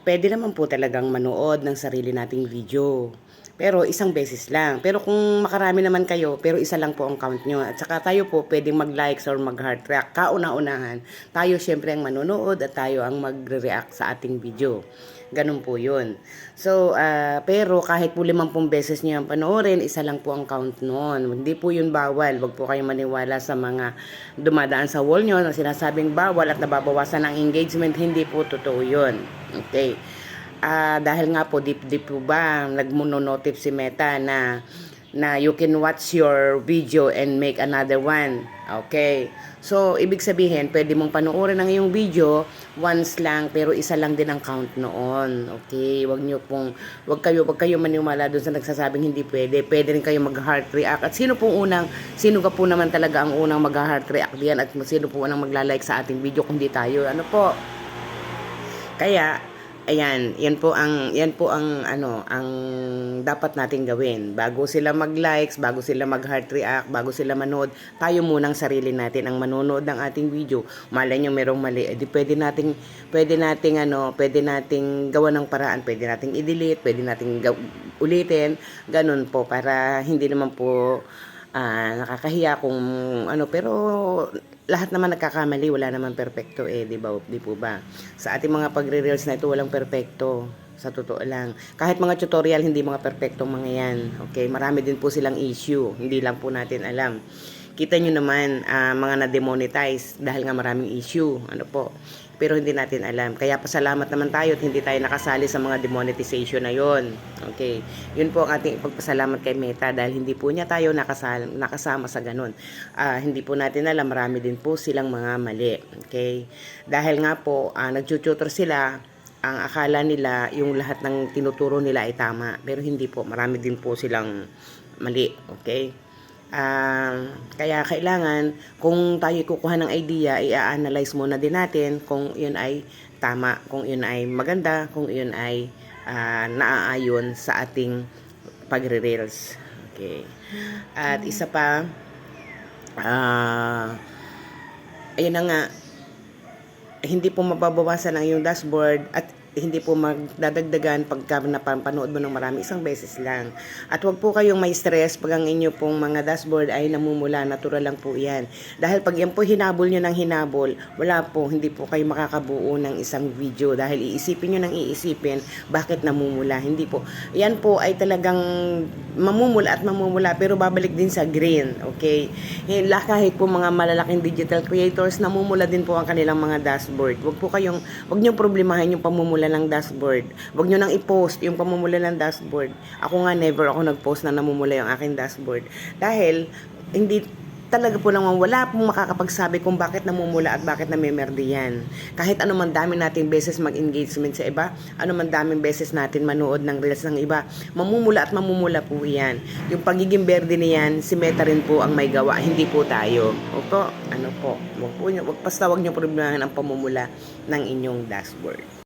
Puwede naman po talagang manood ng sarili nating video. Pero isang beses lang. Pero kung makarami naman kayo, pero isa lang po ang count nyo. At saka tayo po pwedeng mag-likes or mag-heart react. Kauna-unahan, tayo syempre ang manonood at tayo ang magre-react sa ating video. Ganun po yun. So, pero kahit po 50 beses nyo yung panoorin, isa lang po ang count noon. Hindi po yun bawal. Huwag po kayong maniwala sa mga dumadaan sa wall nyo na sinasabing bawal at nababawasan ang engagement. Hindi po totoo yun. Okay. Dahil nga po, deep po ba, nagmononotif si Meta na you can watch your video and make another one. Okay. So, ibig sabihin, pwede mong panoorin ang iyong video once lang, pero isa lang din ang count noon. Okay. Wag kayo maniwala doon sa nagsasabing hindi pwede. Pwede rin kayo mag-heart react. At sino ka po naman talaga ang unang mag-heart react diyan at sino po unang magla-like sa ating video kundi tayo. Ano po? Kaya, ayan, yan po ang ang dapat nating gawin. Bago sila mag-likes, bago sila mag-heart react, bago sila manood, tayo munang sarili natin ang manonood ng ating video. Malay nyo merong mali, edi pwede nating gawa ng paraan, pwede nating i-delete, pwede nating ulitin, ganun po para hindi naman po nakakahiya kung pero lahat naman nagkakamali, wala naman perpekto di ba? Di po ba? Sa ating mga pagre-reels na ito, walang perpekto. Sa totoo lang. Kahit mga tutorial, hindi mga perpektong mga yan. Okay? Marami din po silang issue. Hindi lang po natin alam. Kita nyo naman, mga na-demonetize dahil nga maraming issue. Ano po? Pero hindi natin alam. Kaya pasalamat naman tayo at hindi tayo nakasali sa mga demonetization na yon. Okay. Yun po ang ating ipagpasalamat kay Meta dahil hindi po niya tayo nakasama sa ganun. Hindi po natin alam, marami din po silang mga mali. Okay. Dahil nga po, nag-tutor sila, ang akala nila yung lahat ng tinuturo nila ay tama. Pero hindi po, marami din po silang mali. Okay. Kaya kailangan kung tayo kukuha ng idea, i-analyze muna din natin kung yun ay tama, kung yun ay maganda, kung yun ay naaayon sa ating pagre-reels. Okay. At isa pa, ayun na nga, hindi po mababawasan ang iyong dashboard at hindi po magdadagdagan pagka napapanood mo ng marami, isang beses lang. At wag po kayong may stress pag ang inyo pong mga dashboard ay namumula, natural lang po yan. Dahil pag yan po hinabol nyo ng hinabol, wala po, hindi po kayo makakabuo ng isang video dahil iisipin nyo ng iisipin bakit namumula. Hindi po. Yan po ay talagang mamumula at mamumula pero babalik din sa green. Okay? Kahit po mga malalaking digital creators, namumula din po ang kanilang mga dashboard. Wag nyo problemahin yung pamumula ng dashboard. Huwag nyo nang i-post yung pamumula ng dashboard. Ako nga never ako nag-post na namumula yung aking dashboard. Dahil hindi talaga po naman wala pong makakapagsabi kung bakit namumula at bakit namimerde yan. Kahit anuman dami nating beses mag-engagement sa iba, anuman daming beses natin manood ng reels ng iba, mamumula at mamumula po yan. Yung pagiging berde niyan, si Meta rin po ang may gawa, hindi po tayo. Opo, wag nyo problemahan ang pamumula ng inyong dashboard.